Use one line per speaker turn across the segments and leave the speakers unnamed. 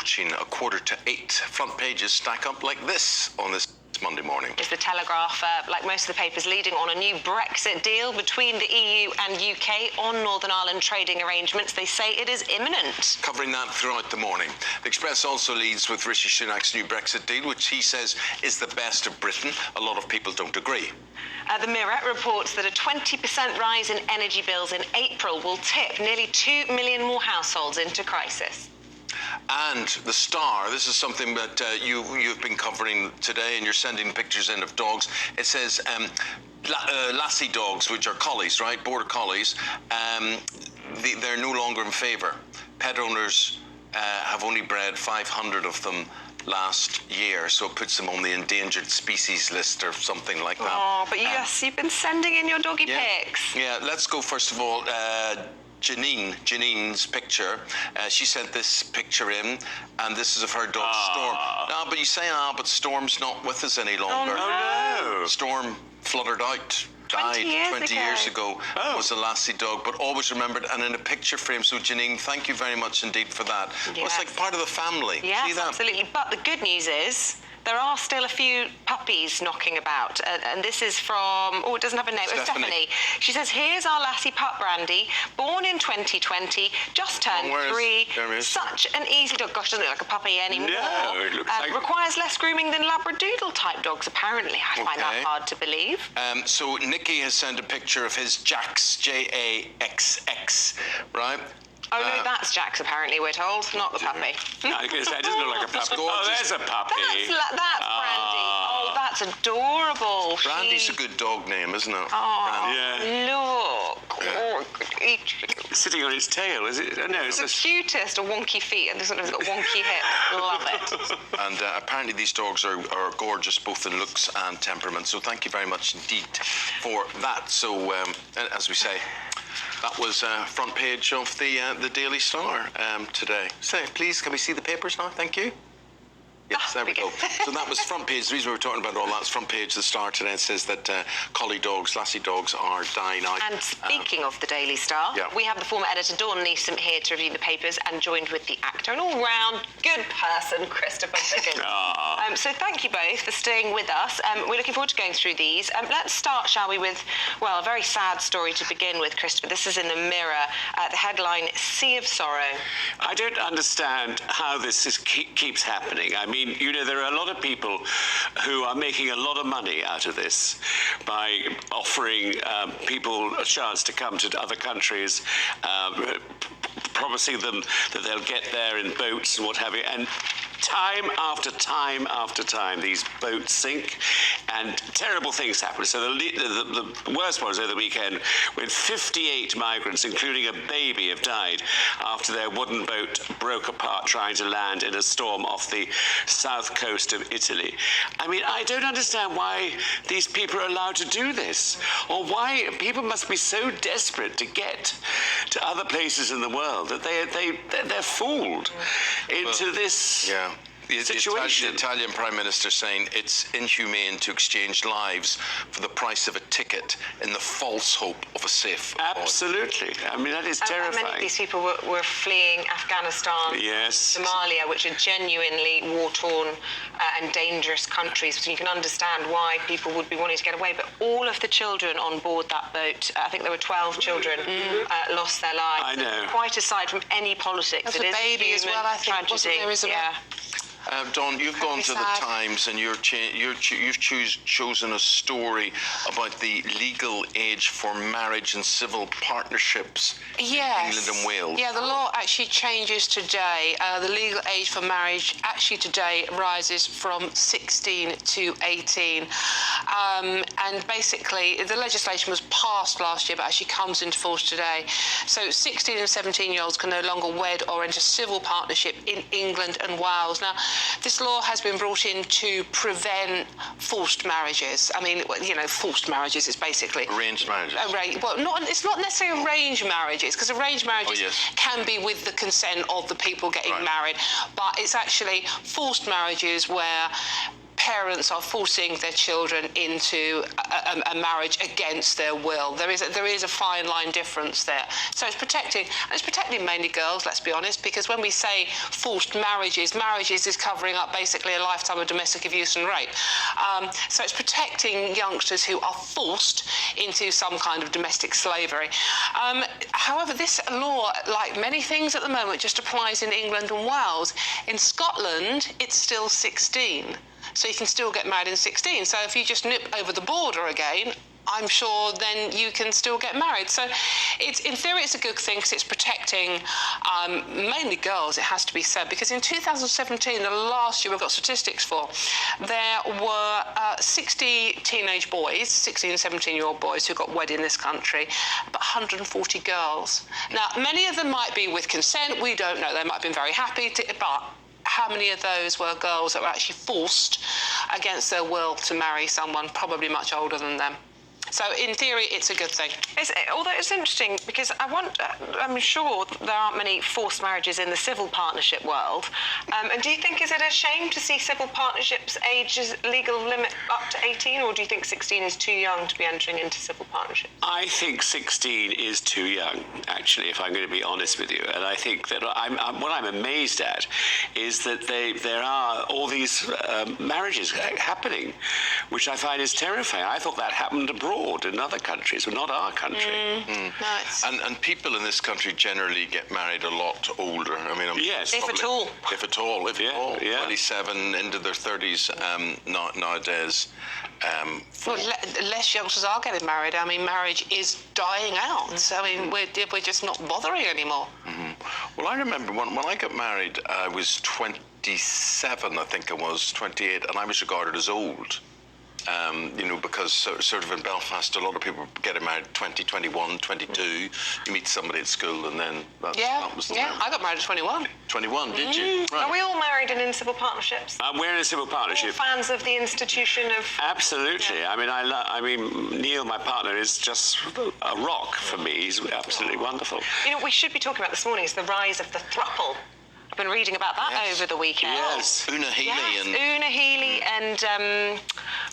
approaching 7:45. Front pages stack up like this on this Monday morning.
Is the Telegraph, like most of the papers, leading on a new Brexit deal between the EU and UK on Northern Ireland trading arrangements. They say it is imminent.
Covering that throughout the morning. The Express also leads with Rishi Sunak's new Brexit deal, which he says is the best of Britain. A lot of people don't agree.
The Mirror reports that a 20% rise in energy bills in April will tip nearly 2 million more households into crisis.
And the Star, this is something that you've been covering today, and you're sending pictures in of dogs. It says lassie dogs, which are collies, right? Border collies, they're no longer in favour. Pet owners have only bred 500 of them last year, so it puts them on the endangered species list or something like that.
Oh, but yes, you've been sending in your doggy pics.
Yeah, let's go first of all. Janine's picture. She sent this picture in, and this is of her dog Storm. No, but you say, but Storm's not with us any longer.
Oh, no.
Storm fluttered out. Died 20 years ago. Was a lassie dog, but always remembered and in a picture frame. So Janine, thank you very much indeed for that.
Yes.
Well, it's like part of the family.
Yes,
see that?
absolutely. But the good news is there are still a few puppies knocking about. And this is from, it doesn't have a name, Stephanie. She says, here's our lassie pup, Brandy, born in 2020, just turned 3. Such an easy dog. Gosh, doesn't look like a puppy anymore.
No, it looks like...
Requires less grooming than Labradoodle type dogs, apparently. I find that hard to believe.
So Nicky has sent a picture of his Jax, Jaxx, right?
Oh, no, that's Jax, apparently, we're told, not the puppy.
No, I was going to say, it doesn't look like a puppy. Oh, there's a puppy.
That's Brandy. Oh, that's adorable.
Brandy's a good dog name, isn't it?
Oh,
yeah.
Look. Oh,
sitting on its tail, is it? No,
it's the cutest, wonky feet, and this one has got wonky hips. Love it.
And apparently these dogs are gorgeous, both in looks and temperament. So thank you very much indeed for that. So, as we say, that was front page of the Daily Star today. So please, can we see the papers now? Thank you. Yes, there we go. So that was front page. The reason we were talking about all that's front page of the Star today. It says that collie dogs, lassie dogs are dying out.
And speaking of the Daily Star, we have the former editor Dawn Neeson here to review the papers, and joined with the actor and all-round good person, Christopher Biggins. So thank you both for staying with us. We're looking forward to going through these. Let's start, shall we, with, well, a very sad story to begin with, Christopher. This is in the Mirror. The headline, Sea of Sorrow.
I don't understand how this keeps happening. I mean, you know, there are a lot of people who are making a lot of money out of this by offering people a chance to come to other countries, promising them that they'll get there in boats and what have you. And time after time after time, these boats sink and terrible things happen. So the worst one was over the weekend when 58 migrants, including a baby, have died after their wooden boat broke apart trying to land in a storm off the south coast of Italy. I mean, I don't understand why these people are allowed to do this, or why people must be so desperate to get to other places in the world that they're fooled into this situation.
The Italian Prime Minister saying it's inhumane to exchange lives for the price of a ticket in the false hope of a safe
Absolutely. I mean, that is terrifying.
Many of these people were fleeing Afghanistan, Somalia, which are genuinely war-torn and dangerous countries. So you can understand why people would be wanting to get away. But all of the children on board that boat, I think there were 12 children, lost their lives.
I know.
Quite aside from any politics,
it is
a baby
as well, I think, wasn't there, Isabel?
Dawn, you've gone to the Times and you've chosen a story about the legal age for marriage and civil partnerships in England and Wales.
Yeah, the law actually changes today. The legal age for marriage actually today rises from 16 to 18. And basically, the legislation was passed last year, but actually comes into force today. So 16 and 17-year-olds can no longer wed or enter civil partnership in England and Wales. Now, this law has been brought in to prevent forced marriages. I mean, you know, forced marriages is basically...
Arranged marriages.
Well, it's not necessarily arranged marriages, because arranged marriages can be with the consent of the people getting married, but it's actually forced marriages where parents are forcing their children into a marriage against their will. There is a fine line difference there. So it's protecting mainly girls, let's be honest, because when we say forced marriages is covering up basically a lifetime of domestic abuse and rape. So it's protecting youngsters who are forced into some kind of domestic slavery. However, this law, like many things at the moment, just applies in England and Wales. In Scotland, it's still 16. So you can still get married in 16. So if you just nip over the border again, I'm sure then you can still get married. So in theory, it's a good thing because it's protecting mainly girls, it has to be said, because in 2017, the last year we've got statistics for, there were 60 teenage boys, 16 and 17-year-old boys who got wed in this country, but 140 girls. Now, many of them might be with consent, we don't know, they might have been very happy, but how many of those were girls that were actually forced against their will to marry someone probably much older than them? So in theory, it's a good thing.
Although it's interesting because I'm sure there aren't many forced marriages in the civil partnership world. And do you think, is it a shame to see civil partnerships ages legal limit up to 18, or do you think 16 is too young to be entering into civil partnership?
I think 16 is too young, actually, if I'm going to be honest with you. And I think that what I'm amazed at is that there are all these marriages happening, which I find is terrifying. I thought that happened abroad in other countries, but not our country.
No,
and people in this country generally get married a lot older. I mean,
yes,
if at all.
If at all. 27 into their 30s nowadays.
Well, less youngsters are getting married. I mean, marriage is dying out. I mean, we're just not bothering anymore.
Well, I remember when I got married, I was 27, I think I was, 28, and I was regarded as old. Because sort of in Belfast, a lot of people getting married 20, 21, 22. You meet somebody at school and then that was the memory.
I got married at 21.
21, did you? Right.
Are we all married and in civil partnerships?
We're in a civil partnership.
All fans of the institution of...
Absolutely.
Yeah.
I mean, Neil, my partner, is just a rock for me. He's absolutely wonderful.
You know, what we should be talking about this morning is the rise of the throuple. I've been reading about that over the weekend.
Yes.
Una Healy
and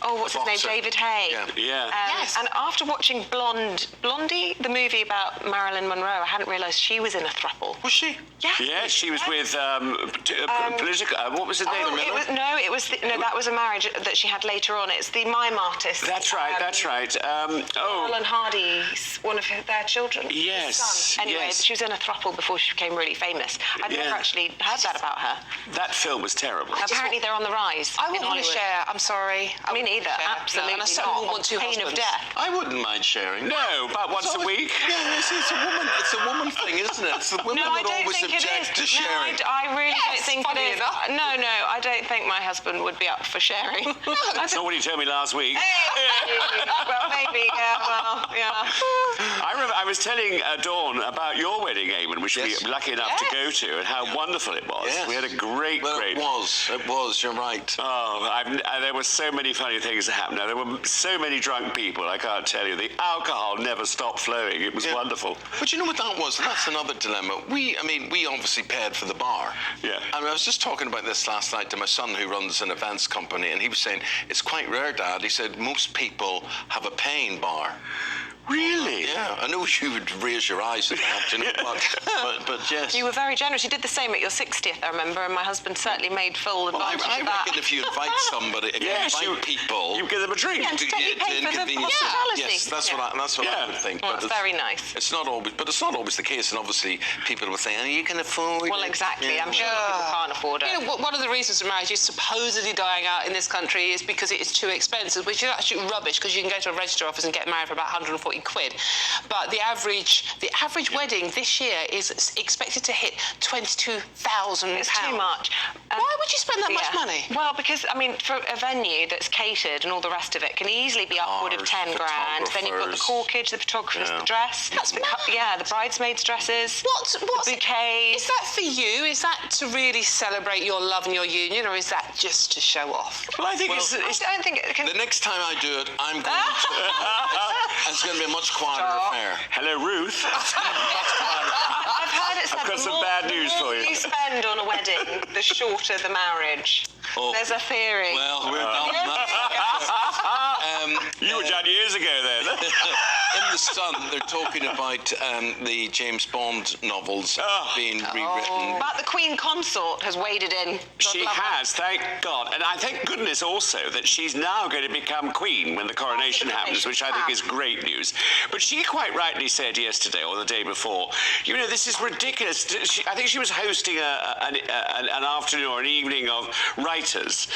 what's his name? David Hay.
Yeah.
And after watching Blondie, the movie about Marilyn Monroe, I hadn't realised she was in a throuple.
Was she?
Yes.
Yes, she was with political. What was his name?
That was a marriage that she had later on. It's the mime artist.
That's right.
Alan Hardy's one of their children.
Yes.
Son. Anyway,
yes.
she was in a throuple before she became really famous. I'd never actually heard that about her.
That film was terrible.
Apparently, they're on the rise.
I wouldn't want to share. I'm sorry.
Me neither. Absolutely
and I
not.
certainly wouldn't want two
Pain of
husbands.
death.
I wouldn't mind sharing.
No, about once a week.
Yeah, it's a woman thing, isn't it? It's the women
No, I
that
don't
always
think it
object
is.
to sharing.
No, I really don't think it
funny
is.
enough.
No, I don't think my husband would be up for sharing.
That's not what he told me last week.
Well, maybe, yeah.
I remember I was telling Dawn about your wedding, Eamonn, which we were lucky enough to go to, and how wonderful it was.
Yes.
We had a great.
It was, you're right.
Oh, there were so many funny things that happened. There were so many drunk people, I can't tell you. The alcohol never stopped flowing. It was wonderful.
But you know what that was? That's another dilemma. We obviously paid for the bar.
Yeah.
And I was just talking about this last night to my son who runs an events company, and he was saying, it's quite rare, Dad. He said, most people have a paying bar.
Really?
Yeah, I know you would raise your eyes at that, you know, but yes.
You were very generous. You did the same at your 60th, I remember, and my husband certainly made full advantage
I
of that.
reckon if you invite somebody, if you invite people...
You give them a drink.
Yeah, and to pay for the hospitality.
Yes, that's what I would think.
Well, that's very nice.
It's not always the case, and obviously people will say, oh, you can afford it.
Well, exactly. I'm sure people can't afford it.
You know, one of the reasons marriage is supposedly dying out in this country is because it is too expensive, which is actually rubbish, because you can go to a register office and get married for about 140 quid. But the average wedding this year is expected to hit £22,000.
It's too much.
Why would you spend that much money?
Well, because, I mean, for a venue that's catered and all the rest of it can easily be upward of 10 grand. Then you've got the corkage, the photographers, the dress. The bridesmaids' dresses.
The
bouquets.
Is that for you? Is that to really celebrate your love and your union, or is that just to show off?
Well, I think
I don't think it can...
The next time I do it, I'm going to... It's going to be a much quieter affair.
Hello, Ruth.
I've heard it said
I've got some bad news for you.
The more you spend on a wedding, the shorter the marriage.
Oh.
There's a theory.
Well, we're done.
You were done years ago then.
In the Sun, they're talking about the James Bond novels being rewritten.
But the Queen Consort has waded in. God
She
love her.
has, thank God. And I thank goodness also that she's now going to become Queen when the coronation happens, which I think is great news. But she quite rightly said yesterday or the day before, you know, this is ridiculous. I think she was hosting an afternoon or an evening of writers,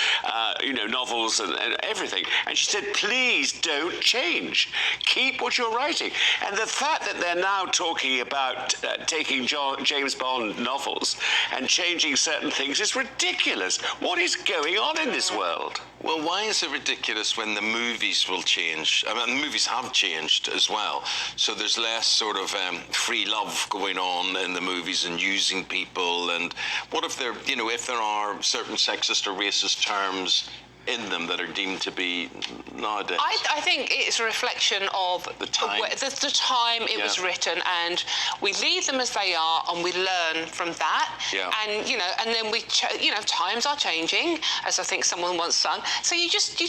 you know, novels and everything. And she said, please don't change. Keep what you're writing. And the fact that they're now talking about taking James Bond novels and changing certain things is ridiculous. What is going on in this world?
Well, why is it ridiculous when the movies will change? I mean, the movies have changed as well. So there's less sort of free love going on in the movies and using people. And what if there, you know, if there are certain sexist or racist terms in them that are deemed to be nowadays?
I think it's a reflection of
the time,
the time it was written, and we leave them as they are, and we learn from that.
Yeah.
And you know, and then you know, times are changing, as I think someone once sung. So you just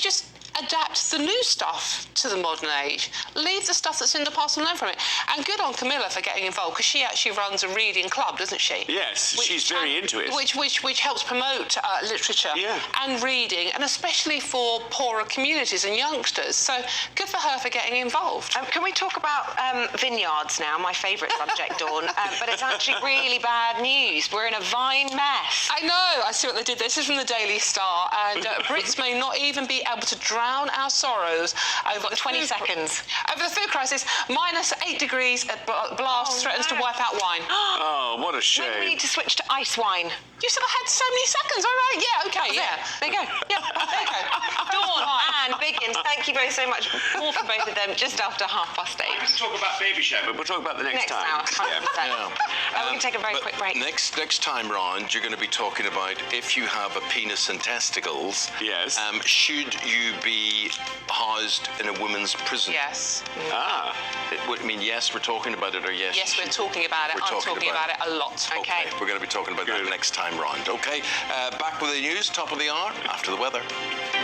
adapt the new stuff to the modern age. Leave the stuff that's in the past and learn from it. And good on Camilla for getting involved, because she actually runs a reading club, doesn't she?
Yes, she's very into it.
Which helps promote literature and reading, and especially for poorer communities and youngsters. So good for her for getting involved.
Can we talk about vineyards now? My favourite subject, Dawn. But it's actually really bad news. We're in a vine mess.
I know. I see what they did. This is from the Daily Star, and Brits may not even be able to drown our sorrows over the
20 seconds.
Over the food crisis. -8 degrees at blast threatens to wipe out wine.
Oh, what a shame.
Maybe we need to switch to ice wine.
You said I had so many seconds. All right. Yeah. Okay. Yeah.
There you go. Yeah. There you go. Dawn and Biggins, thank you both so much. More from both of them just after 8:30.
We can talk about baby shower, but we'll talk about the next time.
Hour, 100%.
Yeah.
We can take a very quick break.
Next time round, you're going to be talking about if you have a penis and testicles.
Yes.
Should you be housed in a women's prison?
Yes.
I mean, yes, we're talking about it, or yes?
Yes, we're talking about it. I'm talking about it a lot.
Okay.
We're going to be talking about that next time round. Okay. Back with the news, top of the hour, after the weather.